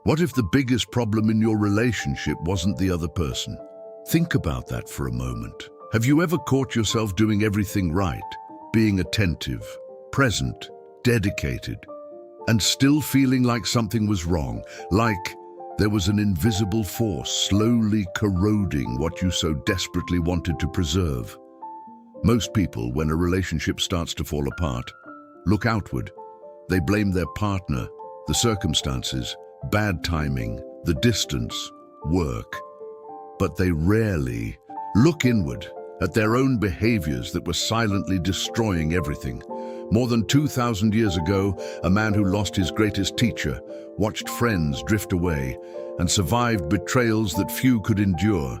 What if the biggest problem in your relationship wasn't the other person? Think about that for a moment. Have you ever caught yourself doing everything right, being attentive, present, dedicated, and still feeling like something was wrong, like there was an invisible force slowly corroding what you so desperately wanted to preserve? Most people, when a relationship starts to fall apart, look outward. They blame their partner, the circumstances, bad timing, the distance, work. But they rarely look inward at their own behaviors that were silently destroying everything. More than 2,000 years ago, a man who lost his greatest teacher, watched friends drift away, and survived betrayals that few could endure,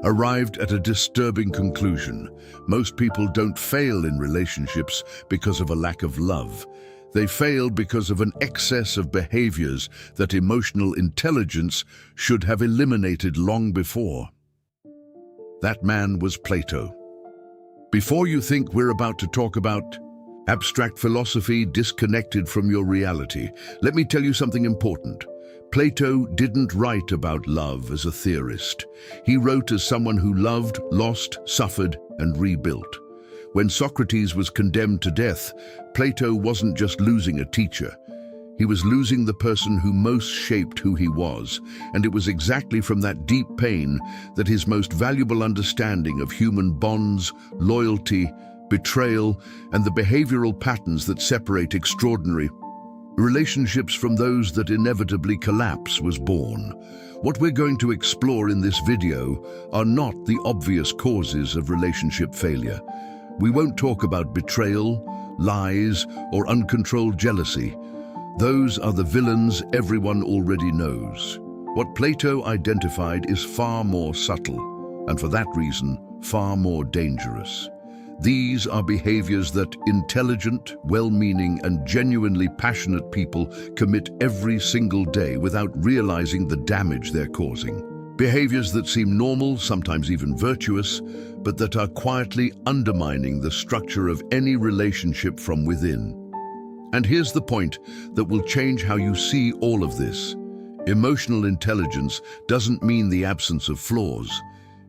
arrived at a disturbing conclusion. Most people don't fail in relationships because of a lack of love. They fail because of an excess of behaviors that emotional intelligence should have eliminated long before. That man was Plato. Before you think we're about to talk about abstract philosophy disconnected from your reality, let me tell you something important. Plato didn't write about love as a theorist. He wrote as someone who loved, lost, suffered, and rebuilt. When Socrates was condemned to death, Plato wasn't just losing a teacher. He was losing the person who most shaped who he was, and it was exactly from that deep pain that his most valuable understanding of human bonds, loyalty, betrayal, and the behavioral patterns that separate extraordinary relationships from those that inevitably collapse was born. What we're going to explore in this video are not the obvious causes of relationship failure. We won't talk about betrayal, lies, or uncontrolled jealousy. Those are the villains everyone already knows. What Plato identified is far more subtle, and for that reason, far more dangerous. These are behaviors that intelligent, well-meaning, and genuinely passionate people commit every single day without realizing the damage they're causing. Behaviors that seem normal, sometimes even virtuous, but that are quietly undermining the structure of any relationship from within. And here's the point that will change how you see all of this. Emotional intelligence doesn't mean the absence of flaws.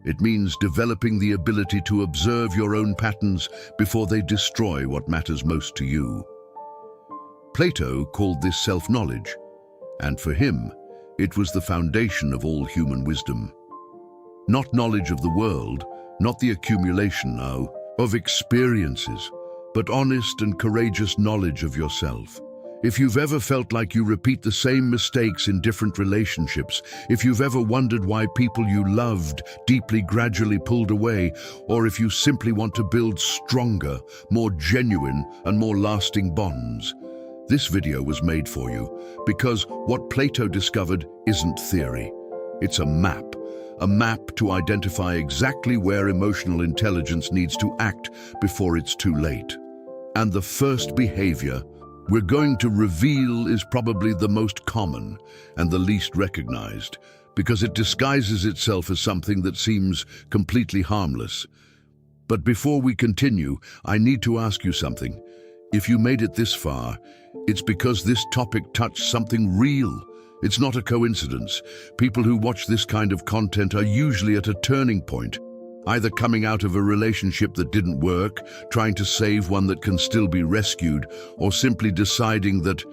It means developing the ability to observe your own patterns before they destroy what matters most to you. Plato called this self-knowledge, and for him, it was the foundation of all human wisdom. Not knowledge of the world, not the accumulation now of experiences, but honest and courageous knowledge of yourself. If you've ever felt like you repeat the same mistakes in different relationships, if you've ever wondered why people you loved deeply gradually pulled away, or if you simply want to build stronger, more genuine, and more lasting bonds, this video was made for you because what Plato discovered isn't theory. It's a map to identify exactly where emotional intelligence needs to act before it's too late. And the first behavior we're going to reveal is probably the most common and the least recognized, because it disguises itself as something that seems completely harmless. But before we continue, I need to ask you something. If you made it this far, it's because this topic touched something real. It's not a coincidence. People who watch this kind of content are usually at a turning point, either coming out of a relationship that didn't work, trying to save one that can still be rescued, or simply deciding that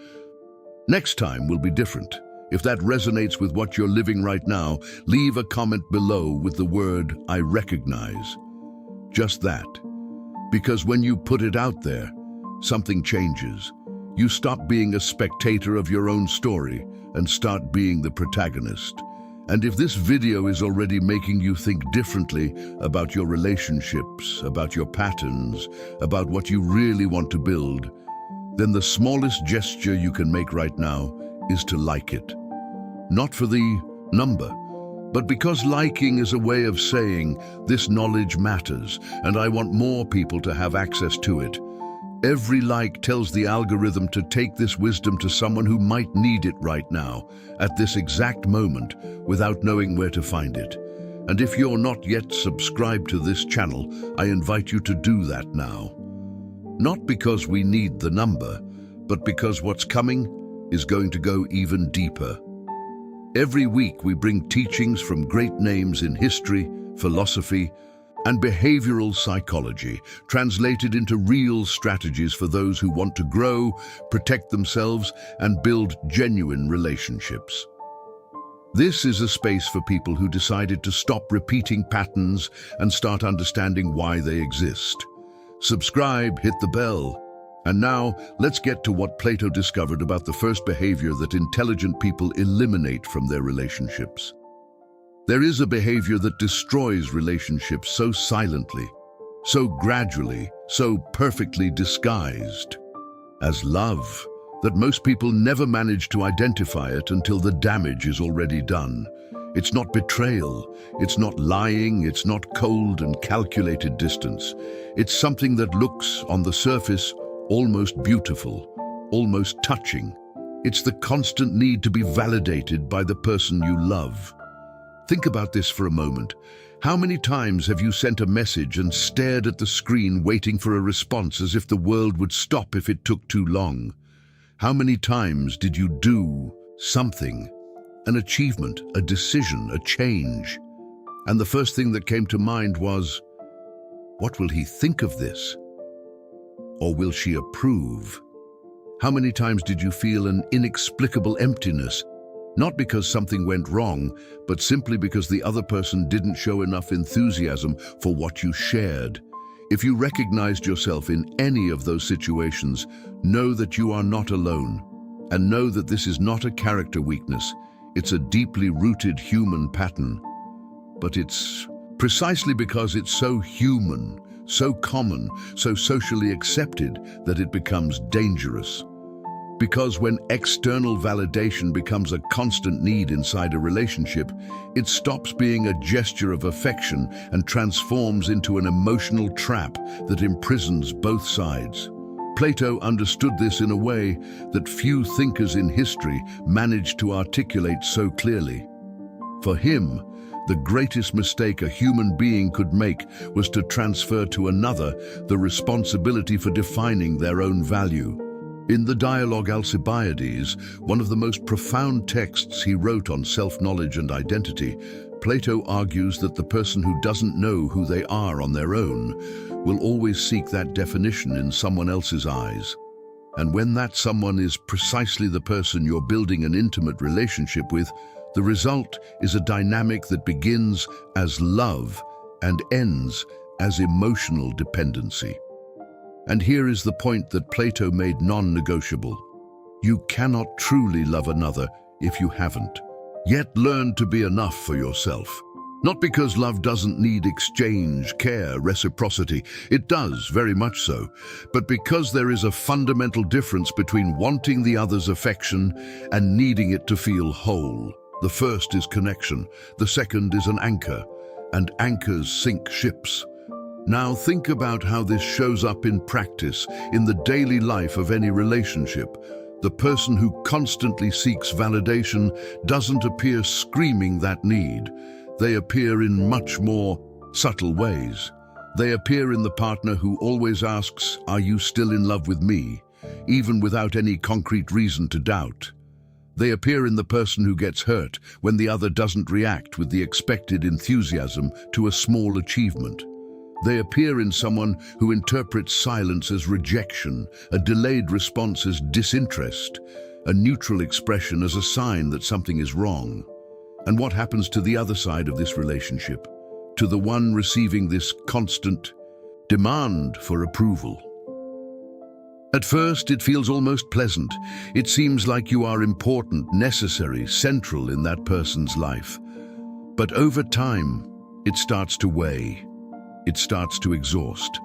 next time will be different. If that resonates with what you're living right now, leave a comment below with the word "I recognize." Just that. Because when you put it out there, something changes. You stop being a spectator of your own story and start being the protagonist. And if this video is already making you think differently about your relationships, about your patterns, about what you really want to build, then the smallest gesture you can make right now is to like it. Not for the number, but because liking is a way of saying, this knowledge matters, and I want more people to have access to it. Every like tells the algorithm to take this wisdom to someone who might need it right now, at this exact moment, without knowing where to find it. And if you're not yet subscribed to this channel, I invite you to do that now. Not because we need the number, but because what's coming is going to go even deeper. Every week we bring teachings from great names in history, philosophy, and behavioral psychology, translated into real strategies for those who want to grow, protect themselves, and build genuine relationships. This is a space for people who decided to stop repeating patterns and start understanding why they exist. Subscribe, hit the bell. And now, let's get to what Plato discovered about the first behavior that intelligent people eliminate from their relationships. There is a behavior that destroys relationships so silently, so gradually, so perfectly disguised as love, that most people never manage to identify it until the damage is already done. It's not betrayal, it's not lying, it's not cold and calculated distance. It's something that looks, on the surface, almost beautiful, almost touching. It's the constant need to be validated by the person you love. Think about this for a moment. How many times have you sent a message and stared at the screen waiting for a response as if the world would stop if it took too long? How many times did you do something, an achievement, a decision, a change, and the first thing that came to mind was, what will he think of this? Or will she approve? How many times did you feel an inexplicable emptiness, not because something went wrong, but simply because the other person didn't show enough enthusiasm for what you shared? If you recognized yourself in any of those situations, know that you are not alone, and know that this is not a character weakness. It's a deeply rooted human pattern. But it's precisely because it's so human, so common, so socially accepted that it becomes dangerous. Because when external validation becomes a constant need inside a relationship, it stops being a gesture of affection and transforms into an emotional trap that imprisons both sides. Plato understood this in a way that few thinkers in history managed to articulate so clearly. For him, the greatest mistake a human being could make was to transfer to another the responsibility for defining their own value. In the dialogue Alcibiades, one of the most profound texts he wrote on self-knowledge and identity, Plato argues that the person who doesn't know who they are on their own will always seek that definition in someone else's eyes. And when that someone is precisely the person you're building an intimate relationship with, the result is a dynamic that begins as love and ends as emotional dependency. And here is the point that Plato made non-negotiable. You cannot truly love another if you haven't yet learned to be enough for yourself. Not because love doesn't need exchange, care, reciprocity. It does, very much so. But because there is a fundamental difference between wanting the other's affection and needing it to feel whole. The first is connection, the second is an anchor, and anchors sink ships. Now think about how this shows up in practice, in the daily life of any relationship. The person who constantly seeks validation doesn't appear screaming that need. They appear in much more subtle ways. They appear in the partner who always asks, "Are you still in love with me?" even without any concrete reason to doubt. They appear in the person who gets hurt when the other doesn't react with the expected enthusiasm to a small achievement. They appear in someone who interprets silence as rejection, a delayed response as disinterest, a neutral expression as a sign that something is wrong. And what happens to the other side of this relationship? To the one receiving this constant demand for approval? At first, it feels almost pleasant. It seems like you are important, necessary, central in that person's life. But over time, it starts to weigh. It starts to exhaust.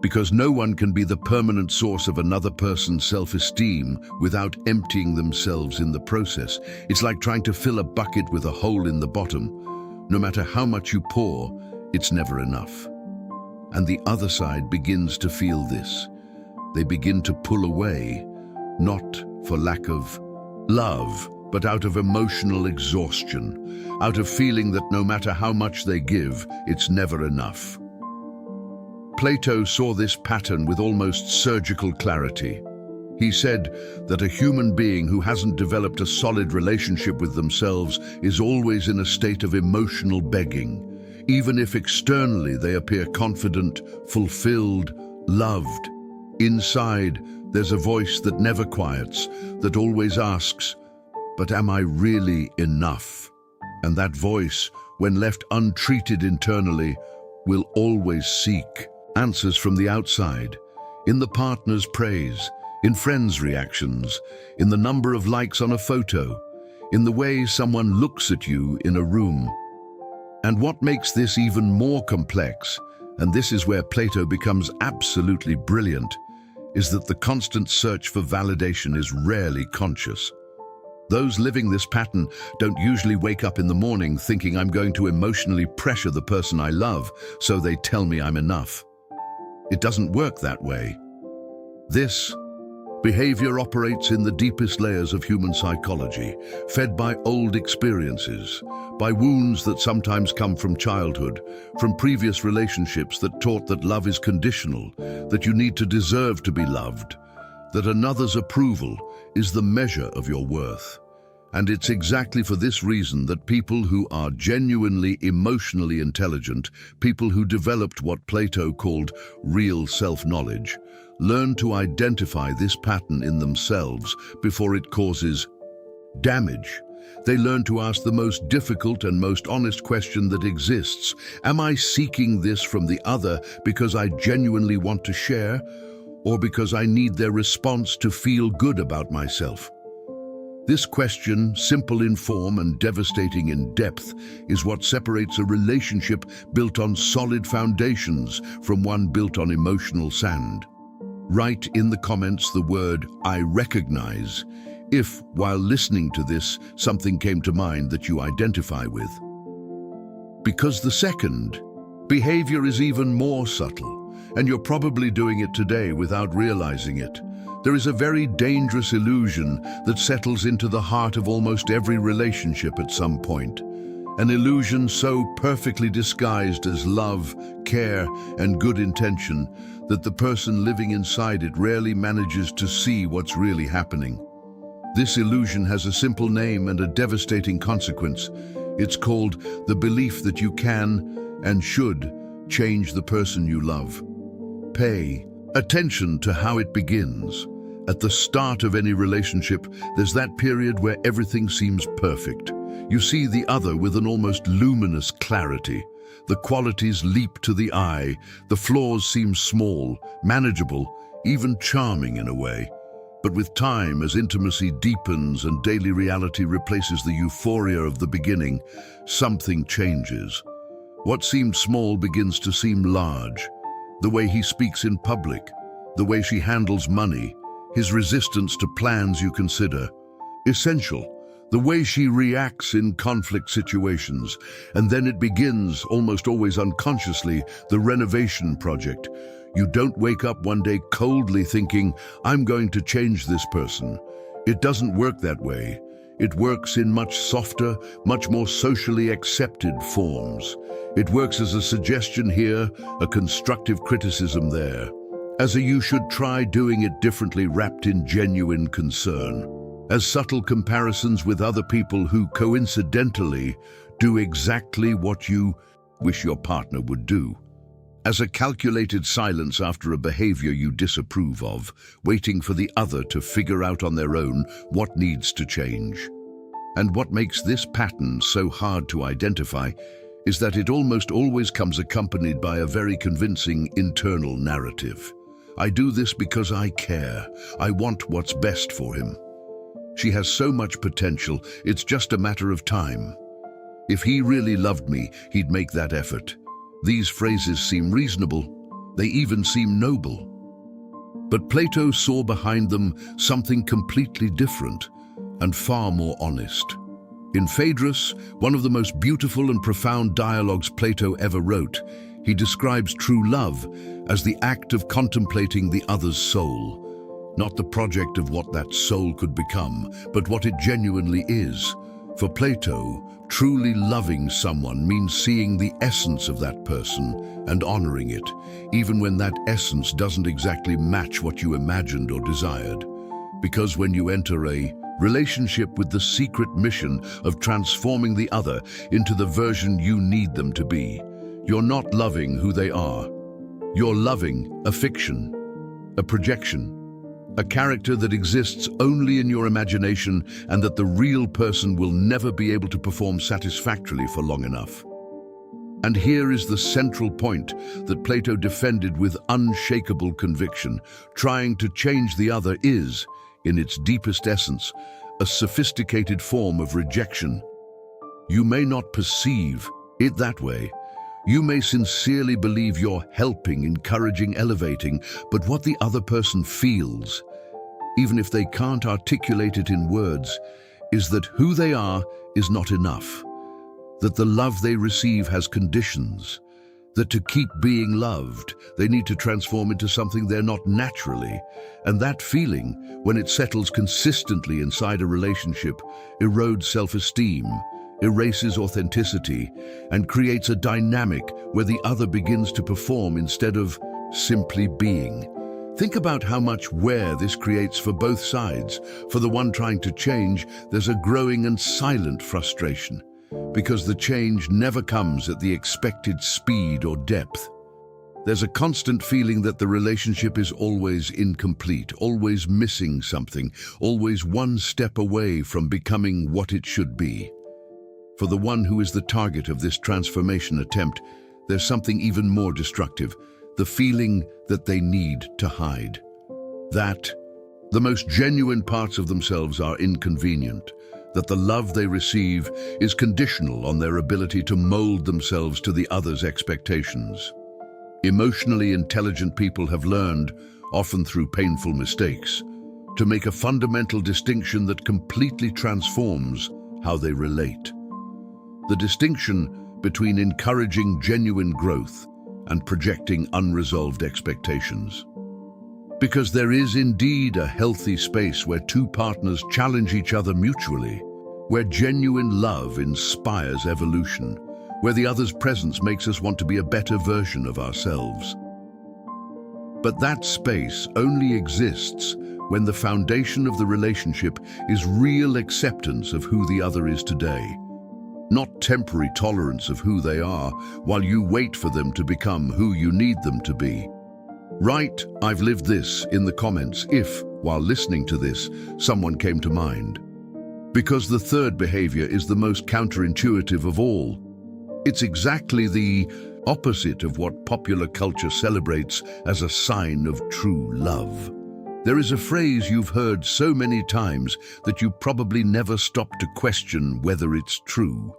Because no one can be the permanent source of another person's self-esteem without emptying themselves in the process. It's like trying to fill a bucket with a hole in the bottom. No matter how much you pour, it's never enough. And the other side begins to feel this. They begin to pull away, not for lack of love, but out of emotional exhaustion, out of feeling that no matter how much they give, it's never enough. Plato saw this pattern with almost surgical clarity. He said that a human being who hasn't developed a solid relationship with themselves is always in a state of emotional begging, even if externally they appear confident, fulfilled, loved. Inside, there's a voice that never quiets, that always asks, "But am I really enough?" And that voice, when left untreated internally, will always seek answers from the outside, in the partner's praise, in friends' reactions, in the number of likes on a photo, in the way someone looks at you in a room. And what makes this even more complex, and this is where Plato becomes absolutely brilliant, is that the constant search for validation is rarely conscious. Those living this pattern don't usually wake up in the morning thinking, "I'm going to emotionally pressure the person I love so they tell me I'm enough." It doesn't work that way. This behavior operates in the deepest layers of human psychology, fed by old experiences, by wounds that sometimes come from childhood, from previous relationships that taught that love is conditional, that you need to deserve to be loved, that another's approval is the measure of your worth. And it's exactly for this reason that people who are genuinely emotionally intelligent, people who developed what Plato called real self-knowledge, learn to identify this pattern in themselves before it causes damage. They learn to ask the most difficult and most honest question that exists. Am I seeking this from the other because I genuinely want to share, or because I need their response to feel good about myself? This question, simple in form and devastating in depth, is what separates a relationship built on solid foundations from one built on emotional sand. Write in the comments the word "I recognize" if, while listening to this, something came to mind that you identify with. Because the second behavior is even more subtle, and you're probably doing it today without realizing it. There is a very dangerous illusion that settles into the heart of almost every relationship at some point. An illusion so perfectly disguised as love, care, and good intention that the person living inside it rarely manages to see what's really happening. This illusion has a simple name and a devastating consequence. It's called the belief that you can and should change the person you love. Pay attention to how it begins. At the start of any relationship, there's that period where everything seems perfect. You see the other with an almost luminous clarity. The qualities leap to the eye. The flaws seem small, manageable, even charming in a way. But with time, as intimacy deepens and daily reality replaces the euphoria of the beginning, something changes. What seemed small begins to seem large. The way he speaks in public, the way she handles money, his resistance to plans you consider essential, the way she reacts in conflict situations. And then it begins, almost always unconsciously, the renovation project. You don't wake up one day coldly thinking, "I'm going to change this person." It doesn't work that way. It works in much softer, much more socially accepted forms. It works as a suggestion here, a constructive criticism there, as a "you should try doing it differently" wrapped in genuine concern, as subtle comparisons with other people who coincidentally do exactly what you wish your partner would do, as a calculated silence after a behavior you disapprove of, waiting for the other to figure out on their own what needs to change. And what makes this pattern so hard to identify is that it almost always comes accompanied by a very convincing internal narrative. "I do this because I care. I want what's best for him. She has so much potential, it's just a matter of time. If he really loved me, he'd make that effort." These phrases seem reasonable. They even seem noble. But Plato saw behind them something completely different and far more honest. In Phaedrus, one of the most beautiful and profound dialogues Plato ever wrote, he describes true love as the act of contemplating the other's soul, not the project of what that soul could become, but what it genuinely is. For Plato, truly loving someone means seeing the essence of that person and honoring it, even when that essence doesn't exactly match what you imagined or desired. Because when you enter a relationship with the secret mission of transforming the other into the version you need them to be, you're not loving who they are. You're loving a fiction, a projection, a character that exists only in your imagination and that the real person will never be able to perform satisfactorily for long enough. And here is the central point that Plato defended with unshakable conviction. Trying to change the other is, in its deepest essence, a sophisticated form of rejection. You may not perceive it that way. You may sincerely believe you're helping, encouraging, elevating, but what the other person feels, even if they can't articulate it in words, is that who they are is not enough, that the love they receive has conditions, that to keep being loved, they need to transform into something they're not naturally, and that feeling, when it settles consistently inside a relationship, erodes self-esteem, erases authenticity, and creates a dynamic where the other begins to perform instead of simply being. Think about how much wear this creates for both sides. For the one trying to change, there's a growing and silent frustration, because the change never comes at the expected speed or depth. There's a constant feeling that the relationship is always incomplete, always missing something, always one step away from becoming what it should be. For the one who is the target of this transformation attempt, there's something even more destructive, the feeling that they need to hide. That the most genuine parts of themselves are inconvenient, that the love they receive is conditional on their ability to mold themselves to the other's expectations. Emotionally intelligent people have learned, often through painful mistakes, to make a fundamental distinction that completely transforms how they relate. The distinction between encouraging genuine growth and projecting unresolved expectations. Because there is indeed a healthy space where two partners challenge each other mutually, where genuine love inspires evolution, where the other's presence makes us want to be a better version of ourselves. But that space only exists when the foundation of the relationship is real acceptance of who the other is today, not temporary tolerance of who they are while you wait for them to become who you need them to be. Write, "I've lived this" in the comments if, while listening to this, someone came to mind. Because the third behavior is the most counterintuitive of all. It's exactly the opposite of what popular culture celebrates as a sign of true love. There is a phrase you've heard so many times that you probably never stop to question whether it's true.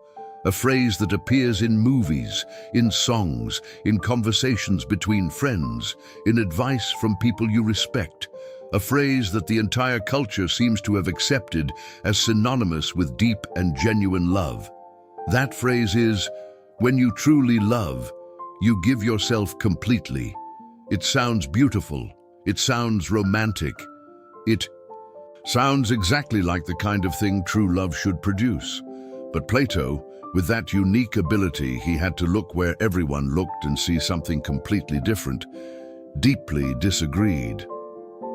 A phrase that appears in movies, in songs, in conversations between friends, in advice from people you respect. A phrase that the entire culture seems to have accepted as synonymous with deep and genuine love. That phrase is, when you truly love, you give yourself completely. It sounds beautiful. It sounds romantic. It sounds exactly like the kind of thing true love should produce. But Plato, with that unique ability, he had to look where everyone looked and see something completely different, deeply disagreed.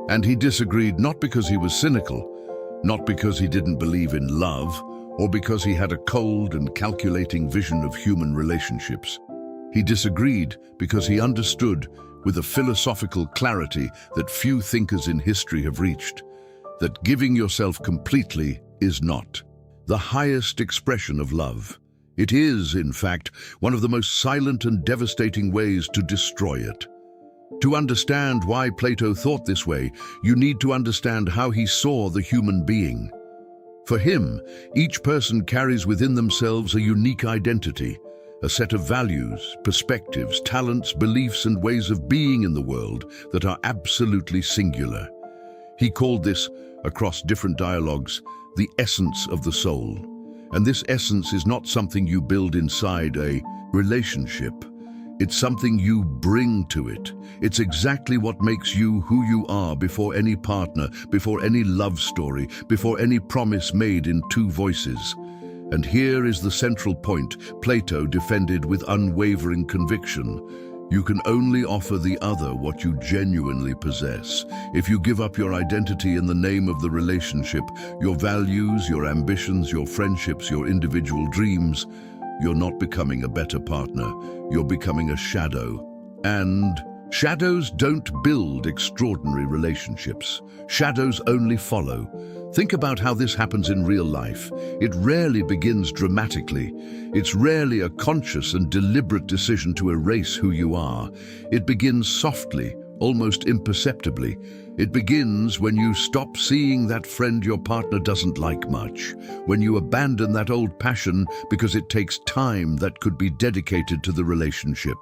And he disagreed not because he was cynical, not because he didn't believe in love, or because he had a cold and calculating vision of human relationships. He disagreed because he understood with a philosophical clarity that few thinkers in history have reached, that giving yourself completely is not the highest expression of love. It is, in fact, one of the most silent and devastating ways to destroy it. To understand why Plato thought this way, you need to understand how he saw the human being. For him, each person carries within themselves a unique identity, a set of values, perspectives, talents, beliefs, and ways of being in the world that are absolutely singular. He called this, across different dialogues, the essence of the soul. And this essence is not something you build inside a relationship. It's something you bring to it. It's exactly what makes you who you are before any partner, before any love story, before any promise made in two voices. And here is the central point Plato defended with unwavering conviction. You can only offer the other what you genuinely possess. If you give up your identity in the name of the relationship, your values, your ambitions, your friendships, your individual dreams, you're not becoming a better partner. You're becoming a shadow. And shadows don't build extraordinary relationships. Shadows only follow. Think about how this happens in real life. It rarely begins dramatically. It's rarely a conscious and deliberate decision to erase who you are. It begins softly, almost imperceptibly. It begins when you stop seeing that friend your partner doesn't like much, when you abandon that old passion because it takes time that could be dedicated to the relationship,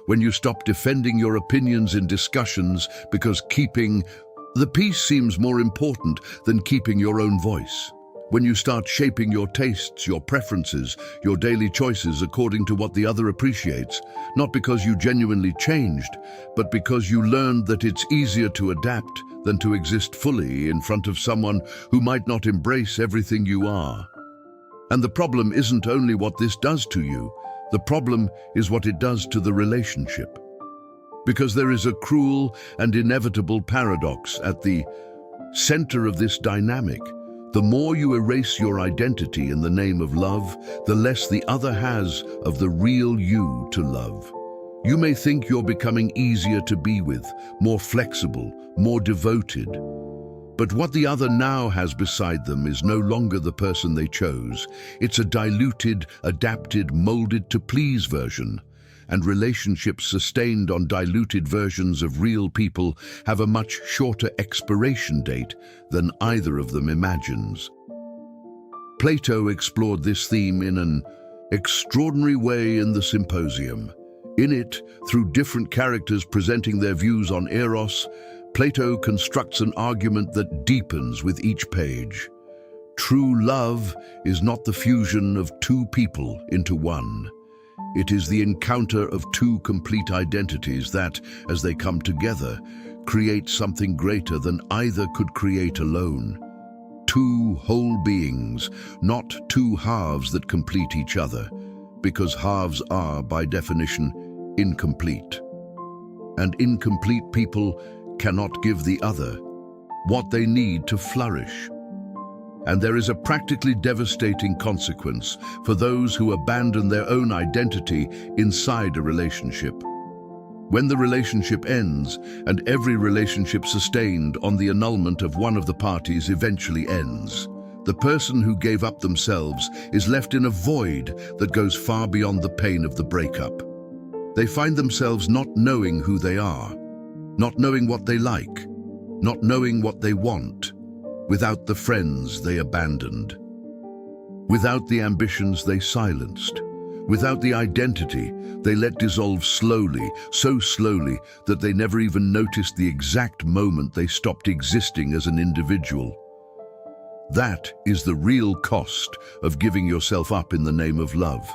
when you stop defending your opinions in discussions because keeping the peace seems more important than keeping your own voice. When you start shaping your tastes, your preferences, your daily choices according to what the other appreciates, not because you genuinely changed, but because you learned that it's easier to adapt than to exist fully in front of someone who might not embrace everything you are. And the problem isn't only what this does to you, the problem is what it does to the relationship. Because there is a cruel and inevitable paradox at the center of this dynamic. The more you erase your identity in the name of love, the less the other has of the real you to love. You may think you're becoming easier to be with, more flexible, more devoted. But what the other now has beside them is no longer the person they chose. It's a diluted, adapted, molded to please version. And relationships sustained on diluted versions of real people have a much shorter expiration date than either of them imagines. Plato explored this theme in an extraordinary way in the Symposium. In it, through different characters presenting their views on eros, Plato constructs an argument that deepens with each page. True love is not the fusion of two people into one. It is the encounter of two complete identities that, as they come together, create something greater than either could create alone. Two whole beings, not two halves that complete each other, because halves are, by definition, incomplete. And incomplete people cannot give the other what they need to flourish. And there is a practically devastating consequence for those who abandon their own identity inside a relationship. When the relationship ends, and every relationship sustained on the annulment of one of the parties eventually ends, the person who gave up themselves is left in a void that goes far beyond the pain of the breakup. They find themselves not knowing who they are, not knowing what they like, not knowing what they want, without the friends they abandoned, without the ambitions they silenced, without the identity they let dissolve slowly, so slowly that they never even noticed the exact moment they stopped existing as an individual. That is the real cost of giving yourself up in the name of love.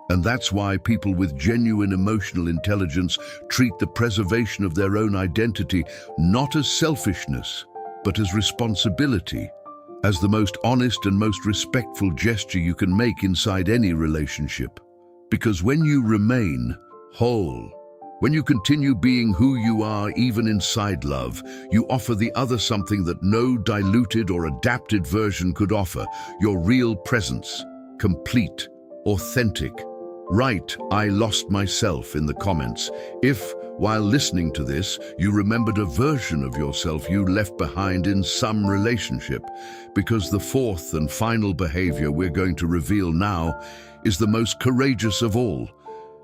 And that's why people with genuine emotional intelligence treat the preservation of their own identity not as selfishness, but as responsibility, as the most honest and most respectful gesture you can make inside any relationship. Because when you remain whole, when you continue being who you are even inside love, you offer the other something that no diluted or adapted version could offer: your real presence, complete, authentic. Write "I lost myself" in the comments if, while listening to this, you remembered a version of yourself you left behind in some relationship, because the fourth and final behavior we're going to reveal now is the most courageous of all,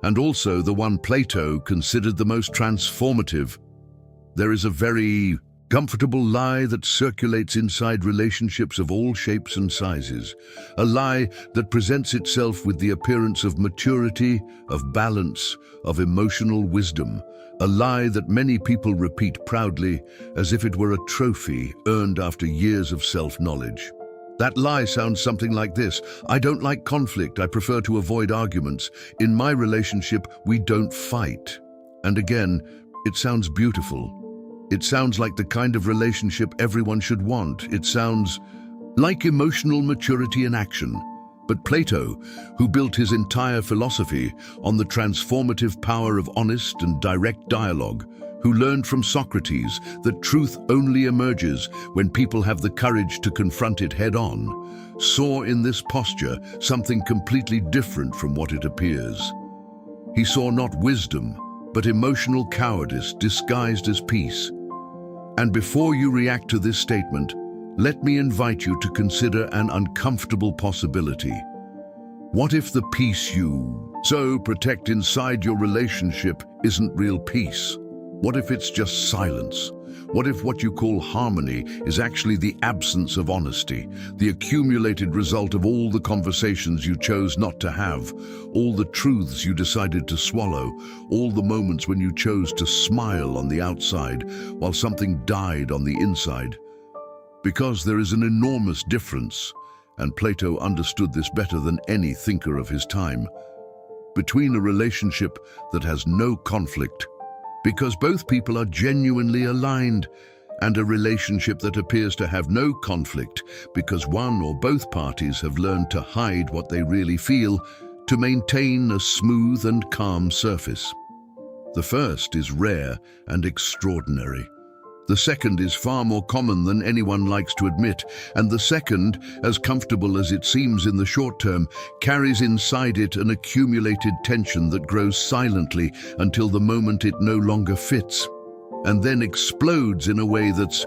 and also the one Plato considered the most transformative. There is a very comfortable lie that circulates inside relationships of all shapes and sizes, a lie that presents itself with the appearance of maturity, of balance, of emotional wisdom, a lie that many people repeat proudly as if it were a trophy earned after years of self-knowledge. That lie sounds something like this: I don't like conflict, I prefer to avoid arguments. In my relationship, we don't fight. And again, it sounds beautiful. It sounds like the kind of relationship everyone should want. It sounds like emotional maturity in action. But Plato, who built his entire philosophy on the transformative power of honest and direct dialogue, who learned from Socrates that truth only emerges when people have the courage to confront it head-on, saw in this posture something completely different from what it appears. He saw not wisdom, but emotional cowardice disguised as peace. And before you react to this statement, let me invite you to consider an uncomfortable possibility. What if the peace you so protect inside your relationship isn't real peace? What if it's just silence? What if what you call harmony is actually the absence of honesty, the accumulated result of all the conversations you chose not to have, all the truths you decided to swallow, all the moments when you chose to smile on the outside while something died on the inside? Because there is an enormous difference, and Plato understood this better than any thinker of his time, between a relationship that has no conflict, because both people are genuinely aligned, and a relationship that appears to have no conflict because one or both parties have learned to hide what they really feel to maintain a smooth and calm surface. The first is rare and extraordinary. The second is far more common than anyone likes to admit, and the second, as comfortable as it seems in the short term, carries inside it an accumulated tension that grows silently until the moment it no longer fits, and then explodes in a way that's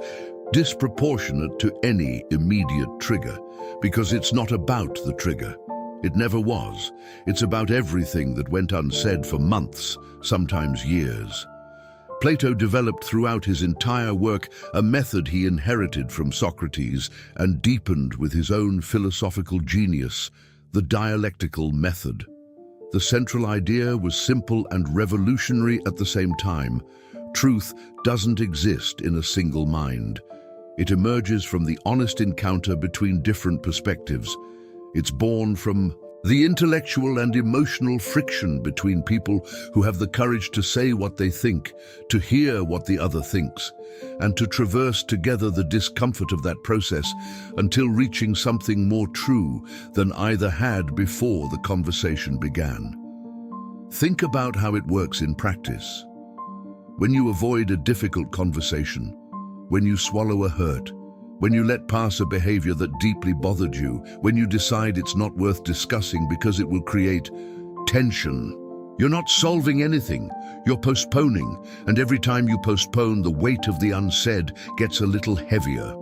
disproportionate to any immediate trigger, because it's not about the trigger. It never was. It's about everything that went unsaid for months, sometimes years. Plato developed throughout his entire work a method he inherited from Socrates and deepened with his own philosophical genius, the dialectical method. The central idea was simple and revolutionary at the same time. Truth doesn't exist in a single mind. It emerges from the honest encounter between different perspectives. It's born from the intellectual and emotional friction between people who have the courage to say what they think, to hear what the other thinks, and to traverse together the discomfort of that process until reaching something more true than either had before the conversation began. Think about how it works in practice. When you avoid a difficult conversation, when you swallow a hurt, when you let pass a behavior that deeply bothered you, when you decide it's not worth discussing because it will create tension, you're not solving anything, you're postponing, and every time you postpone, the weight of the unsaid gets a little heavier.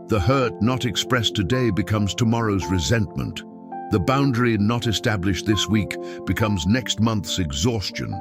The hurt not expressed today becomes tomorrow's resentment. The boundary not established this week becomes next month's exhaustion.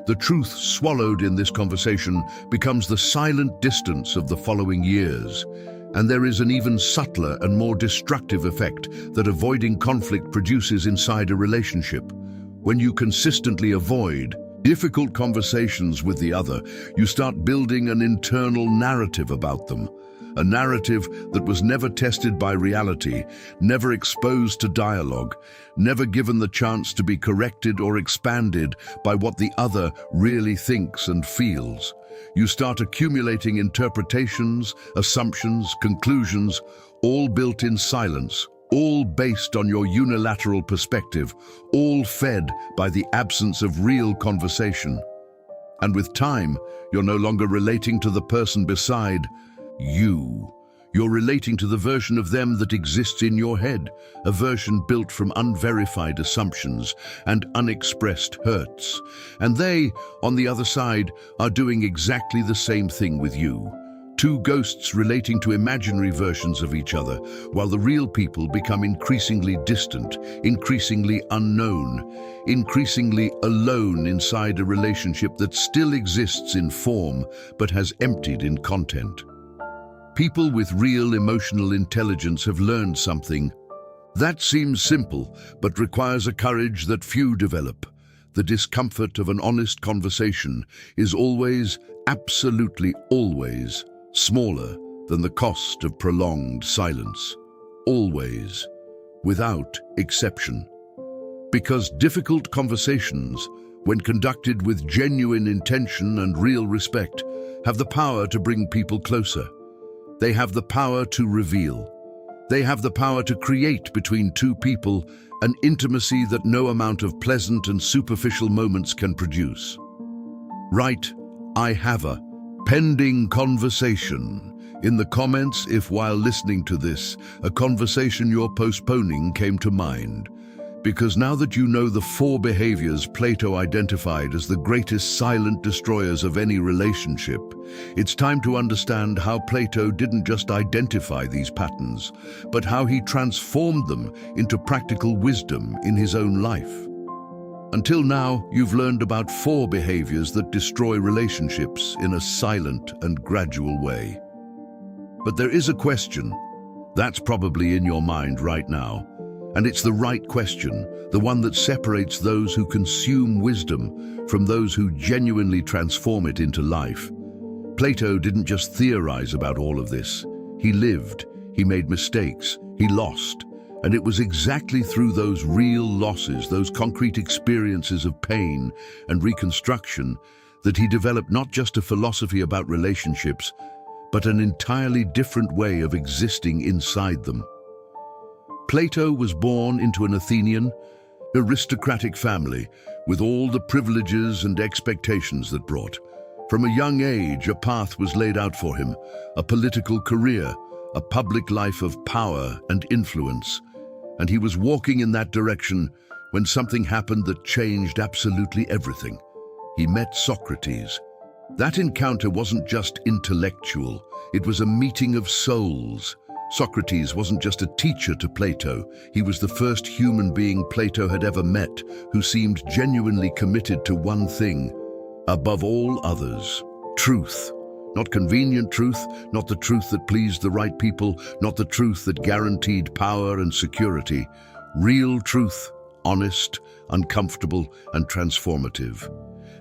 The truth swallowed in this conversation becomes the silent distance of the following years. And there is an even subtler and more destructive effect that avoiding conflict produces inside a relationship. When you consistently avoid difficult conversations with the other, you start building an internal narrative about them. A narrative that was never tested by reality, never exposed to dialogue, never given the chance to be corrected or expanded by what the other really thinks and feels. You start accumulating interpretations, assumptions, conclusions, all built in silence, all based on your unilateral perspective, all fed by the absence of real conversation. And with time, you're no longer relating to the person beside you. You're relating to the version of them that exists in your head, a version built from unverified assumptions and unexpressed hurts. And they, on the other side, are doing exactly the same thing with you. Two ghosts relating to imaginary versions of each other, while the real people become increasingly distant, increasingly unknown, increasingly alone inside a relationship that still exists in form but has emptied in content. People with real emotional intelligence have learned something. That seems simple, but requires a courage that few develop. The discomfort of an honest conversation is always, absolutely always, smaller than the cost of prolonged silence. Always, without exception. Because difficult conversations, when conducted with genuine intention and real respect, have the power to bring people closer. They have the power to reveal. They have the power to create between two people an intimacy that no amount of pleasant and superficial moments can produce. Write, "I have a pending conversation" in the comments if, while listening to this, a conversation you're postponing came to mind. Because now that you know the 4 behaviors Plato identified as the greatest silent destroyers of any relationship, it's time to understand how Plato didn't just identify these patterns, but how he transformed them into practical wisdom in his own life. Until now, you've learned about 4 behaviors that destroy relationships in a silent and gradual way. But there is a question that's probably in your mind right now. And it's the right question, the one that separates those who consume wisdom from those who genuinely transform it into life. Plato didn't just theorize about all of this. He lived, he made mistakes, he lost. And it was exactly through those real losses, those concrete experiences of pain and reconstruction, that he developed not just a philosophy about relationships, but an entirely different way of existing inside them. Plato was born into an Athenian, aristocratic family with all the privileges and expectations that brought. From a young age, a path was laid out for him, a political career, a public life of power and influence. And he was walking in that direction when something happened that changed absolutely everything. He met Socrates. That encounter wasn't just intellectual, it was a meeting of souls. Socrates wasn't just a teacher to Plato, he was the first human being Plato had ever met who seemed genuinely committed to one thing, above all others: truth. Not convenient truth, not the truth that pleased the right people, not the truth that guaranteed power and security. Real truth, honest, uncomfortable, and transformative.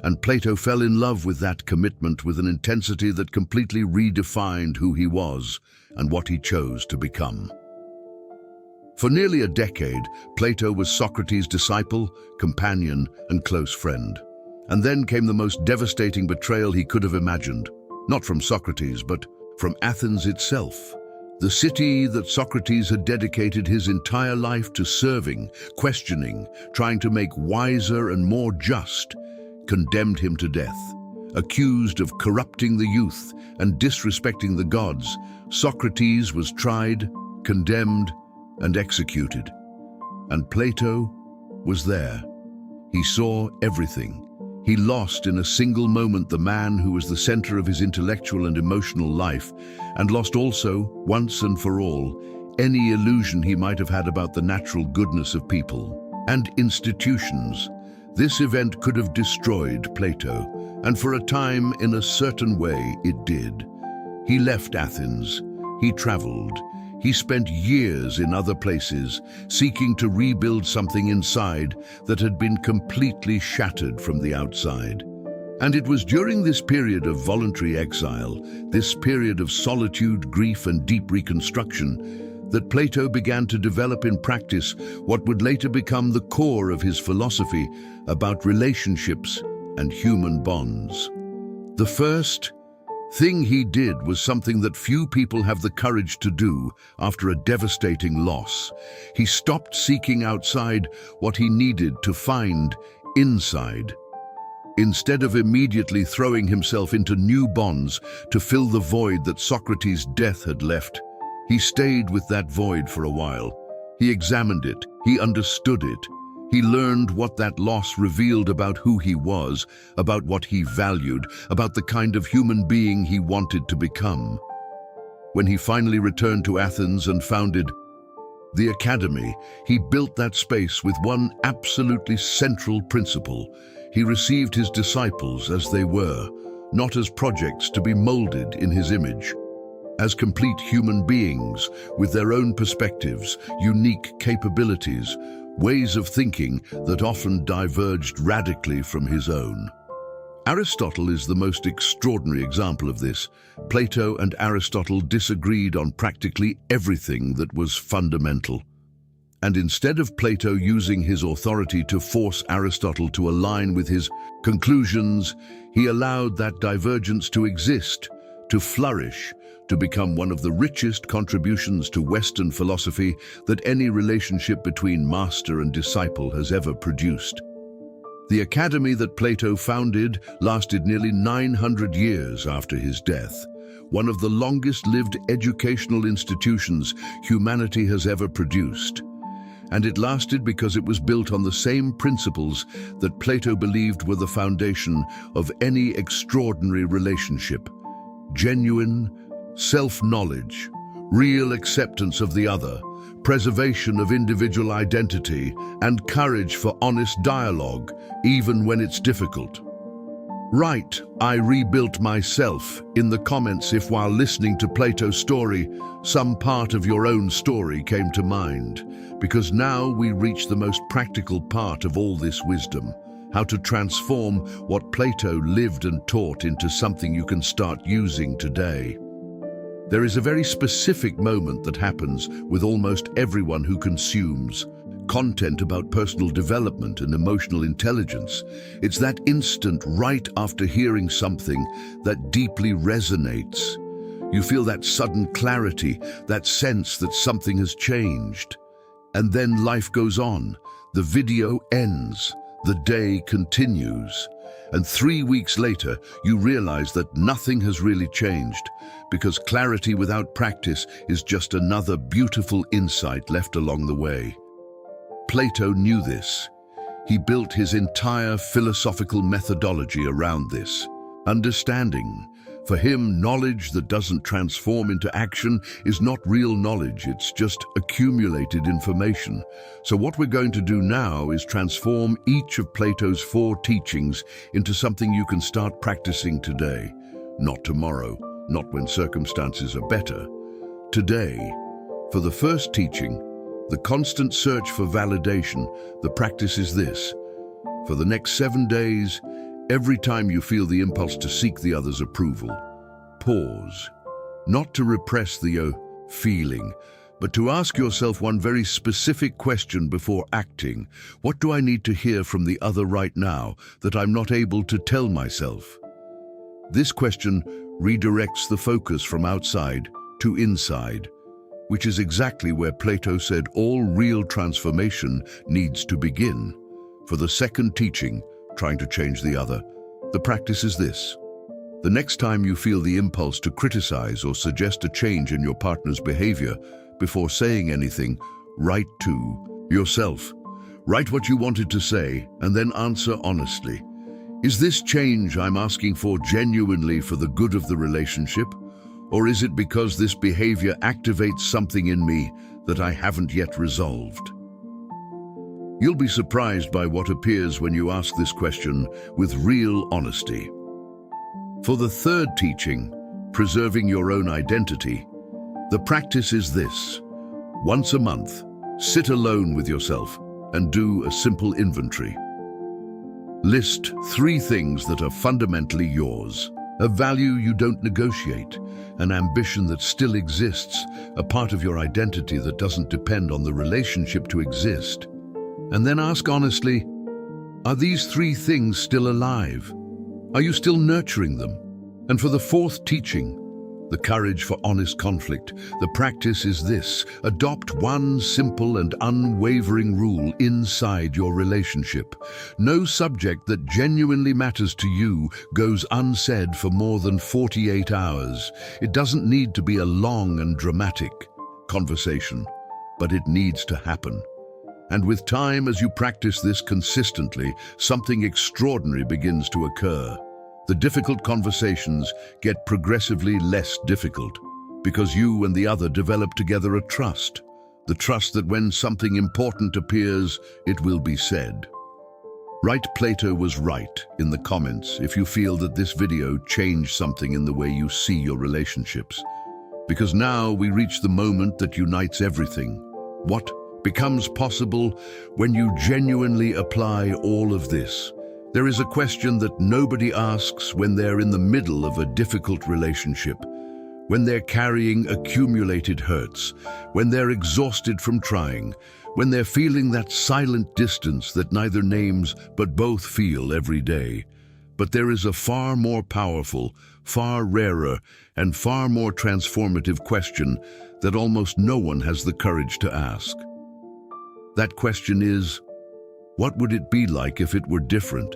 And Plato fell in love with that commitment with an intensity that completely redefined who he was and what he chose to become. For nearly a decade, Plato was Socrates' disciple, companion, and close friend. And then came the most devastating betrayal he could have imagined. Not from Socrates, but from Athens itself. The city that Socrates had dedicated his entire life to serving, questioning, trying to make wiser and more just, condemned him to death. Accused of corrupting the youth and disrespecting the gods, Socrates was tried, condemned, and executed. And Plato was there. He saw everything. He lost in a single moment the man who was the center of his intellectual and emotional life, and lost also, once and for all, any illusion he might have had about the natural goodness of people and institutions. This event could have destroyed Plato, and for a time, in a certain way, it did. He left Athens. He traveled. He spent years in other places, seeking to rebuild something inside that had been completely shattered from the outside. And it was during this period of voluntary exile, this period of solitude, grief, and deep reconstruction, that Plato began to develop in practice what would later become the core of his philosophy about relationships and human bonds. The first thing he did was something that few people have the courage to do after a devastating loss. He stopped seeking outside what he needed to find inside. Instead of immediately throwing himself into new bonds to fill the void that Socrates' death had left, he stayed with that void for a while. He examined it, he understood it. He learned what that loss revealed about who he was, about what he valued, about the kind of human being he wanted to become. When he finally returned to Athens and founded the academy, he built that space with one absolutely central principle. He received his disciples as they were, not as projects to be molded in his image. As complete human beings with their own perspectives, unique capabilities, ways of thinking that often diverged radically from his own. Aristotle is the most extraordinary example of this. Plato and Aristotle disagreed on practically everything that was fundamental. And instead of Plato using his authority to force Aristotle to align with his conclusions, he allowed that divergence to exist, to flourish, to become one of the richest contributions to Western philosophy that any relationship between master and disciple has ever produced. The academy that Plato founded lasted nearly 900 years after his death, one of the longest-lived educational institutions humanity has ever produced. And it lasted because it was built on the same principles that Plato believed were the foundation of any extraordinary relationship: genuine self-knowledge, real acceptance of the other, preservation of individual identity, and courage for honest dialogue, even when it's difficult. Write, "I rebuilt myself" in the comments if while listening to Plato's story, some part of your own story came to mind. Because now we reach the most practical part of all this wisdom: how to transform what Plato lived and taught into something you can start using today. There is a very specific moment that happens with almost everyone who consumes content about personal development and emotional intelligence. It's that instant right after hearing something that deeply resonates. You feel that sudden clarity, that sense that something has changed. And then life goes on. The video ends. The day continues. And 3 weeks later, you realize that nothing has really changed, because clarity without practice is just another beautiful insight left along the way. Plato knew this. He built his entire philosophical methodology around this understanding. For him, knowledge that doesn't transform into action is not real knowledge, it's just accumulated information. So what we're going to do now is transform each of Plato's 4 teachings into something you can start practicing today. Not tomorrow, not when circumstances are better. Today. For the first teaching, the constant search for validation, the practice is this. For the next 7 days, every time you feel the impulse to seek the other's approval, pause. Not to repress the feeling, but to ask yourself one very specific question before acting. What do I need to hear from the other right now that I'm not able to tell myself? This question redirects the focus from outside to inside, which is exactly where Plato said all real transformation needs to begin. For the second teaching, trying to change the other, the practice is this. The next time you feel the impulse to criticize or suggest a change in your partner's behavior, before saying anything, write to yourself. Write what you wanted to say and then answer honestly. Is this change I'm asking for genuinely for the good of the relationship? Or is it because this behavior activates something in me that I haven't yet resolved? You'll be surprised by what appears when you ask this question with real honesty. For the third teaching, preserving your own identity, the practice is this. Once a month, sit alone with yourself and do a simple inventory. List 3 things that are fundamentally yours. A value you don't negotiate, an ambition that still exists, a part of your identity that doesn't depend on the relationship to exist. And then ask honestly, are these 3 things still alive? Are you still nurturing them? And for the 4th teaching, the courage for honest conflict, the practice is this. Adopt one simple and unwavering rule inside your relationship. No subject that genuinely matters to you goes unsaid for more than 48 hours. It doesn't need to be a long and dramatic conversation, but it needs to happen. And with time, as you practice this consistently, something extraordinary begins to occur. The difficult conversations get progressively less difficult because you and the other develop together a trust. The trust that when something important appears, it will be said. Write "Plato was right" in the comments if you feel that this video changed something in the way you see your relationships. Because now we reach the moment that unites everything. What becomes possible when you genuinely apply all of this? There is a question that nobody asks when they're in the middle of a difficult relationship, when they're carrying accumulated hurts, when they're exhausted from trying, when they're feeling that silent distance that neither names but both feel every day. But there is a far more powerful, far rarer, and far more transformative question that almost no one has the courage to ask. That question is, what would it be like if it were different?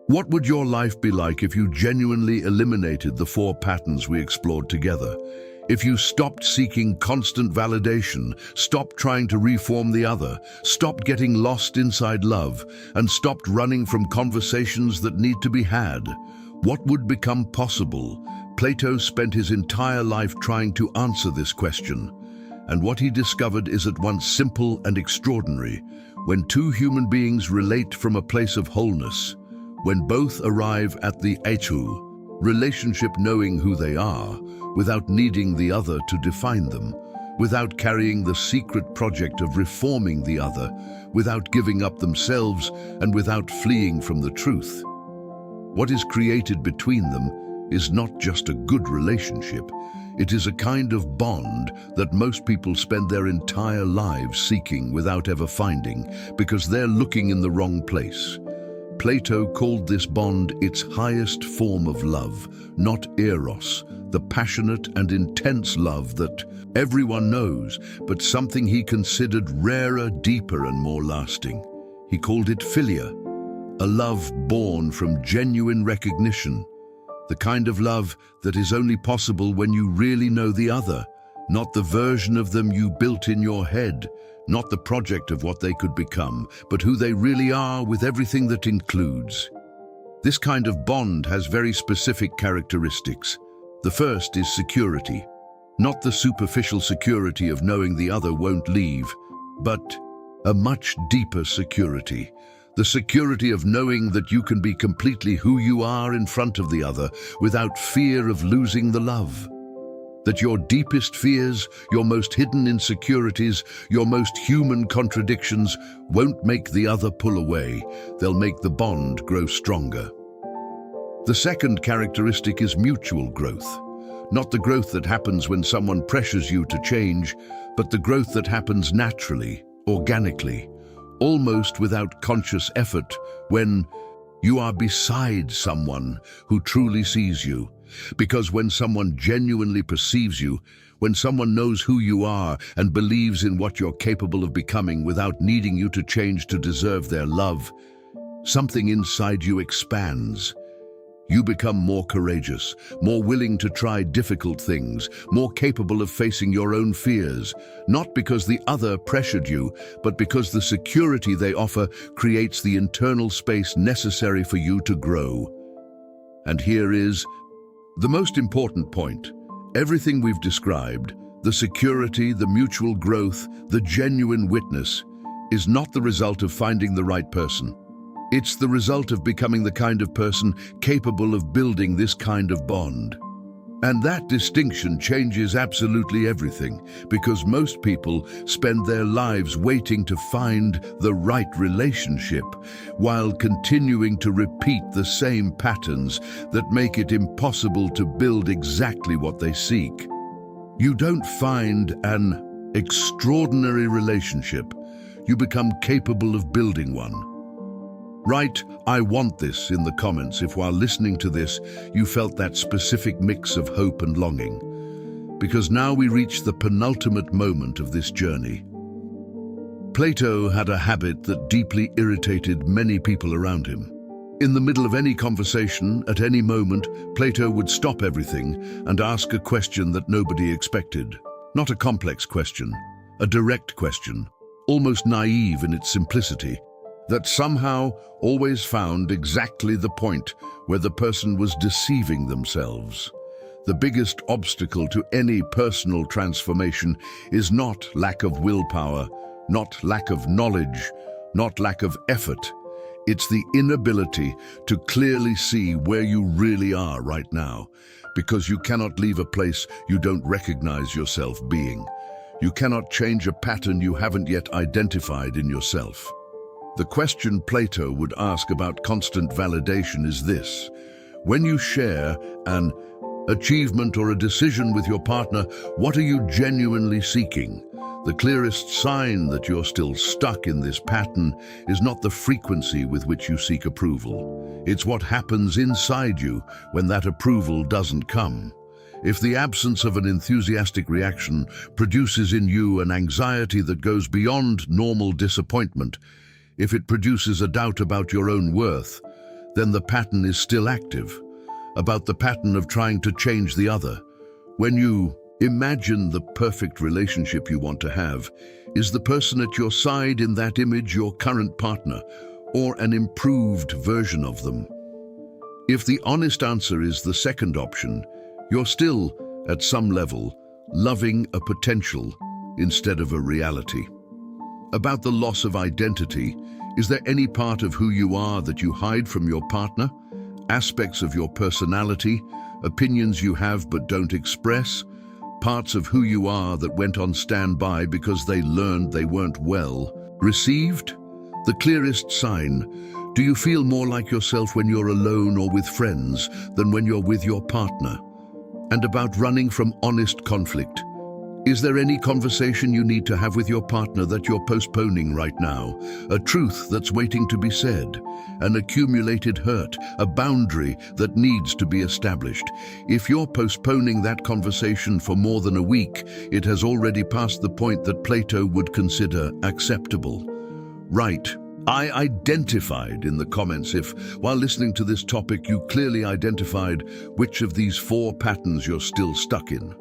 What would your life be like if you genuinely eliminated the 4 patterns we explored together? If you stopped seeking constant validation, stopped trying to reform the other, stopped getting lost inside love, and stopped running from conversations that need to be had, what would become possible? Plato spent his entire life trying to answer this question, and what he discovered is at once simple and extraordinary. When 2 human beings relate from a place of wholeness, when both arrive at the etu, relationship, knowing who they are, without needing the other to define them, without carrying the secret project of reforming the other, without giving up themselves, and without fleeing from the truth. What is created between them is not just a good relationship, it is a kind of bond that most people spend their entire lives seeking without ever finding, because they're looking in the wrong place. Plato called this bond its highest form of love, not eros, the passionate and intense love that everyone knows, but something he considered rarer, deeper, and more lasting. He called it philia, a love born from genuine recognition, the kind of love that is only possible when you really know the other, not the version of them you built in your head, not the project of what they could become, but who they really are with everything that includes. This kind of bond has very specific characteristics. The first is security, not the superficial security of knowing the other won't leave, but a much deeper security. The security of knowing that you can be completely who you are in front of the other without fear of losing the love. That your deepest fears, your most hidden insecurities, your most human contradictions won't make the other pull away. They'll make the bond grow stronger. The second characteristic is mutual growth. Not the growth that happens when someone pressures you to change, but the growth that happens naturally, organically, almost without conscious effort, when you are beside someone who truly sees you. Because when someone genuinely perceives you, when someone knows who you are and believes in what you're capable of becoming without needing you to change to deserve their love, something inside you expands. You become more courageous, more willing to try difficult things, more capable of facing your own fears, not because the other pressured you, but because the security they offer creates the internal space necessary for you to grow. And here is the most important point. Everything we've described, the security, the mutual growth, the genuine witness, is not the result of finding the right person. It's the result of becoming the kind of person capable of building this kind of bond. And that distinction changes absolutely everything, because most people spend their lives waiting to find the right relationship, while continuing to repeat the same patterns that make it impossible to build exactly what they seek. You don't find an extraordinary relationship, you become capable of building one. Write, "I want this" in the comments if while listening to this you felt that specific mix of hope and longing. Because now we reach the penultimate moment of this journey. Plato had a habit that deeply irritated many people around him. In the middle of any conversation, at any moment, Plato would stop everything and ask a question that nobody expected. Not a complex question, a direct question, almost naive in its simplicity, that somehow always found exactly the point where the person was deceiving themselves. The biggest obstacle to any personal transformation is not lack of willpower, not lack of knowledge, not lack of effort. It's the inability to clearly see where you really are right now, because you cannot leave a place you don't recognize yourself being. You cannot change a pattern you haven't yet identified in yourself. The question Plato would ask about constant validation is this: when you share an achievement, or a decision with your partner, what are you genuinely seeking? The clearest sign that you're still stuck in this pattern is not the frequency with which you seek approval. It's what happens inside you when that approval doesn't come. If the absence of an enthusiastic reaction produces in you an anxiety that goes beyond normal disappointment, if it produces a doubt about your own worth, then the pattern is still active, about the pattern of trying to change the other. When you imagine the perfect relationship you want to have, is the person at your side in that image your current partner, or an improved version of them? If the honest answer is the second option, you're still, at some level, loving a potential instead of a reality. About the loss of identity, is there any part of who you are that you hide from your partner? Aspects of your personality, opinions you have but don't express? Parts of who you are that went on standby because they learned they weren't well received? The clearest sign, do you feel more like yourself when you're alone or with friends than when you're with your partner? And about running from honest conflict, is there any conversation you need to have with your partner that you're postponing right now? A truth that's waiting to be said, an accumulated hurt, a boundary that needs to be established. If you're postponing that conversation for more than a week, it has already passed the point that Plato would consider acceptable. Right. I identified in the comments if, while listening to this topic, you clearly identified which of these 4 patterns you're still stuck in.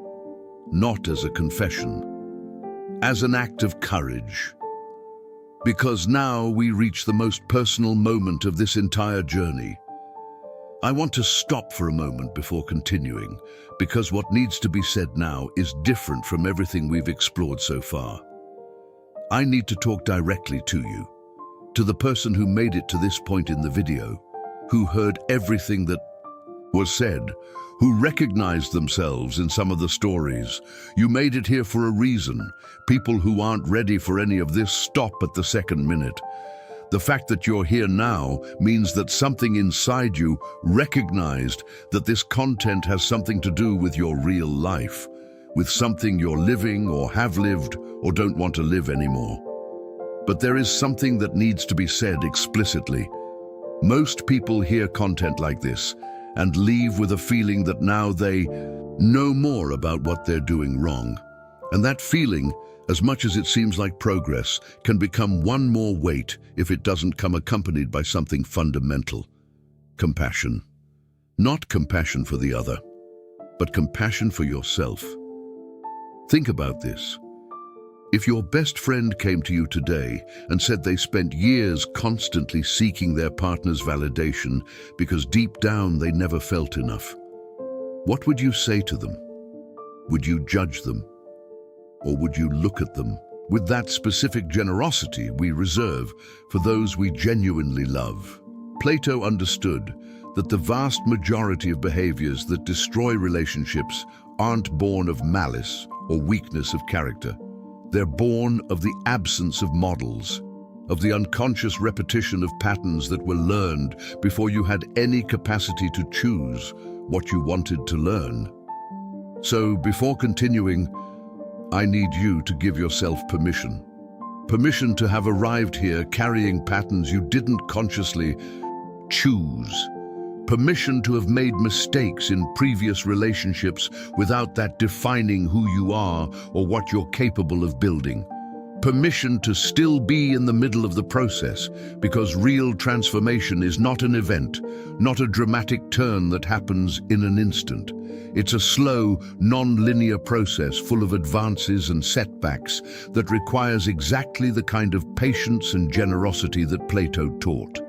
Not as a confession, as an act of courage. Because now we reach the most personal moment of this entire journey. I want to stop for a moment before continuing, because what needs to be said now is different from everything we've explored so far. I need to talk directly to you, to the person who made it to this point in the video, who heard everything that was said, who recognized themselves in some of the stories. You made it here for a reason. People who aren't ready for any of this stop at the second minute. The fact that you're here now means that something inside you recognized that this content has something to do with your real life, with something you're living or have lived or don't want to live anymore. But there is something that needs to be said explicitly. Most people hear content like this and leave with a feeling that now they know more about what they're doing wrong. And that feeling, as much as it seems like progress, can become one more weight if it doesn't come accompanied by something fundamental. Compassion. Not compassion for the other, but compassion for yourself. Think about this. If your best friend came to you today and said they spent years constantly seeking their partner's validation because deep down they never felt enough, what would you say to them? Would you judge them? Or would you look at them with that specific generosity we reserve for those we genuinely love? Plato understood that the vast majority of behaviors that destroy relationships aren't born of malice or weakness of character. They're born of the absence of models, of the unconscious repetition of patterns that were learned before you had any capacity to choose what you wanted to learn. So, before continuing, I need you to give yourself permission. Permission to have arrived here carrying patterns you didn't consciously choose. Permission to have made mistakes in previous relationships without that defining who you are or what you're capable of building. Permission to still be in the middle of the process, because real transformation is not an event, not a dramatic turn that happens in an instant. It's a slow, non-linear process full of advances and setbacks that requires exactly the kind of patience and generosity that Plato taught.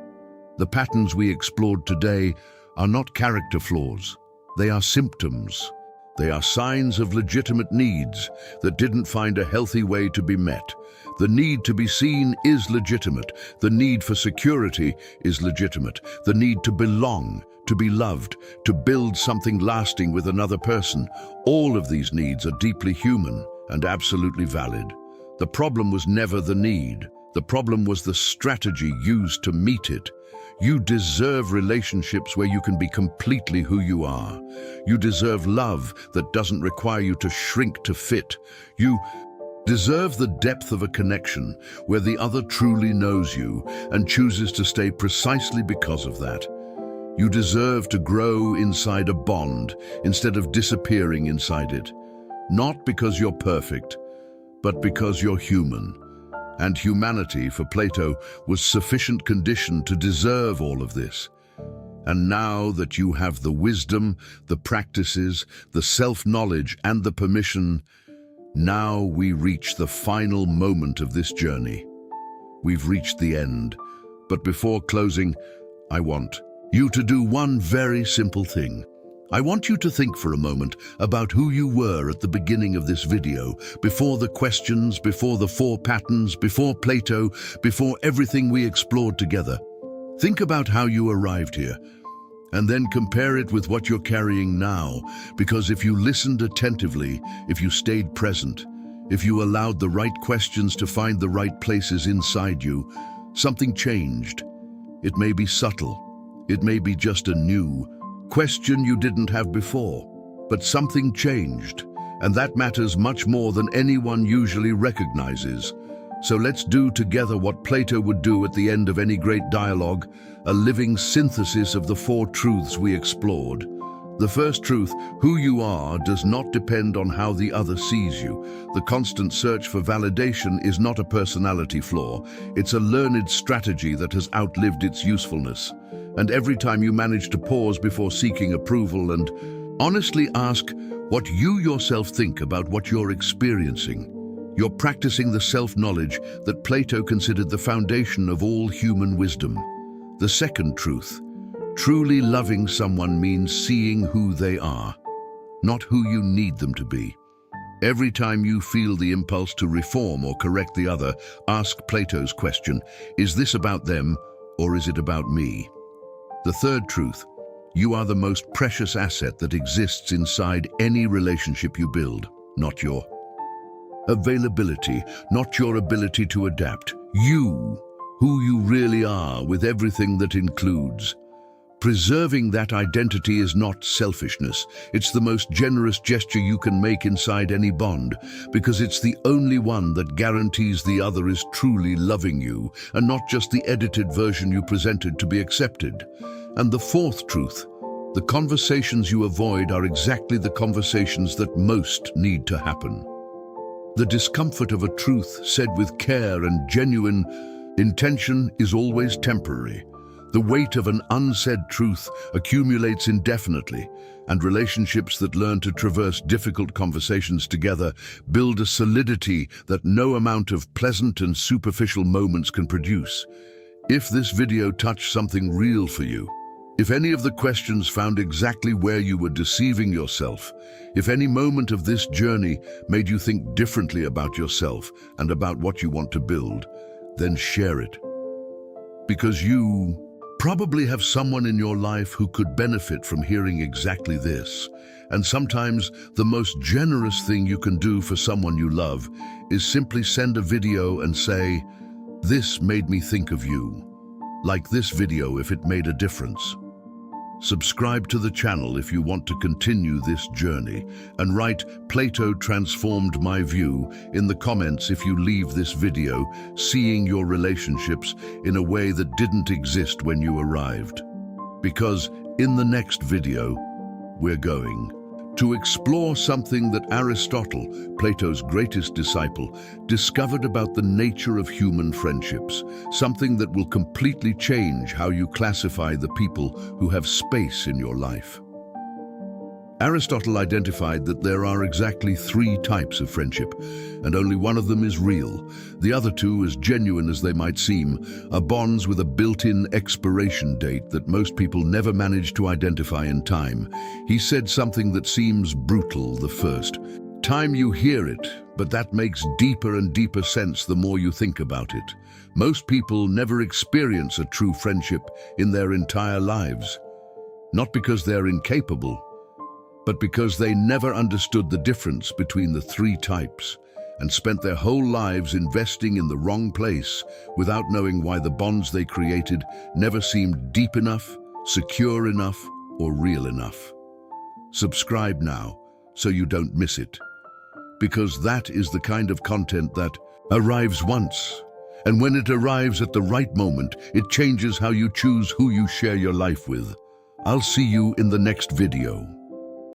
The patterns we explored today are not character flaws. They are symptoms. They are signs of legitimate needs that didn't find a healthy way to be met. The need to be seen is legitimate. The need for security is legitimate. The need to belong, to be loved, to build something lasting with another person. All of these needs are deeply human and absolutely valid. The problem was never the need. The problem was the strategy used to meet it. You deserve relationships where you can be completely who you are. You deserve love that doesn't require you to shrink to fit. You deserve the depth of a connection where the other truly knows you and chooses to stay precisely because of that. You deserve to grow inside a bond instead of disappearing inside it. Not because you're perfect, but because you're human. And humanity, for Plato, was sufficient condition to deserve all of this. And now that you have the wisdom, the practices, the self-knowledge, and the permission, now we reach the final moment of this journey. We've reached the end. But before closing, I want you to do one very simple thing. I want you to think for a moment about who you were at the beginning of this video, before the questions, before the 4 patterns, before Plato, before everything we explored together. Think about how you arrived here, and then compare it with what you're carrying now, because if you listened attentively, if you stayed present, if you allowed the right questions to find the right places inside you, something changed. It may be subtle, it may be just a new question you didn't have before, but something changed, and that matters much more than anyone usually recognizes. So let's do together what Plato would do at the end of any great dialogue, a living synthesis of the 4 truths we explored. The first truth, who you are, does not depend on how the other sees you. The constant search for validation is not a personality flaw. It's a learned strategy that has outlived its usefulness. And every time you manage to pause before seeking approval and honestly ask what you yourself think about what you're experiencing, you're practicing the self-knowledge that Plato considered the foundation of all human wisdom. The second truth, truly loving someone means seeing who they are, not who you need them to be. Every time you feel the impulse to reform or correct the other, ask Plato's question, is this about them or is it about me? The third truth, you are the most precious asset that exists inside any relationship you build, not your availability, not your ability to adapt. You, who you really are with everything that includes. Preserving that identity is not selfishness. It's the most generous gesture you can make inside any bond, because it's the only one that guarantees the other is truly loving you, and not just the edited version you presented to be accepted. And the fourth truth, the conversations you avoid are exactly the conversations that most need to happen. The discomfort of a truth said with care and genuine intention is always temporary. The weight of an unsaid truth accumulates indefinitely, and relationships that learn to traverse difficult conversations together build a solidity that no amount of pleasant and superficial moments can produce. If this video touched something real for you, if any of the questions found exactly where you were deceiving yourself, if any moment of this journey made you think differently about yourself and about what you want to build, then share it. Because you probably have someone in your life who could benefit from hearing exactly this. And sometimes the most generous thing you can do for someone you love is simply send a video and say, "This made me think of you." Like this video if it made a difference. Subscribe to the channel if you want to continue this journey, and write "Plato transformed my view" in the comments if you leave this video seeing your relationships in a way that didn't exist when you arrived. Because in the next video, we're going to explore something that Aristotle, Plato's greatest disciple, discovered about the nature of human friendships, something that will completely change how you classify the people who have space in your life. Aristotle identified that there are exactly 3 types of friendship, and only one of them is real. The other 2, as genuine as they might seem, are bonds with a built-in expiration date that most people never manage to identify in time. He said something that seems brutal the first time you hear it, but that makes deeper and deeper sense the more you think about it. Most people never experience a true friendship in their entire lives, not because they're incapable, but because they never understood the difference between the 3 types. and spent their whole lives investing in the wrong place without knowing why the bonds they created never seemed deep enough, secure enough, or real enough. Subscribe now so you don't miss it, because that is the kind of content that arrives once, and when it arrives at the right moment, it changes how you choose who you share your life with. I'll see you in the next video.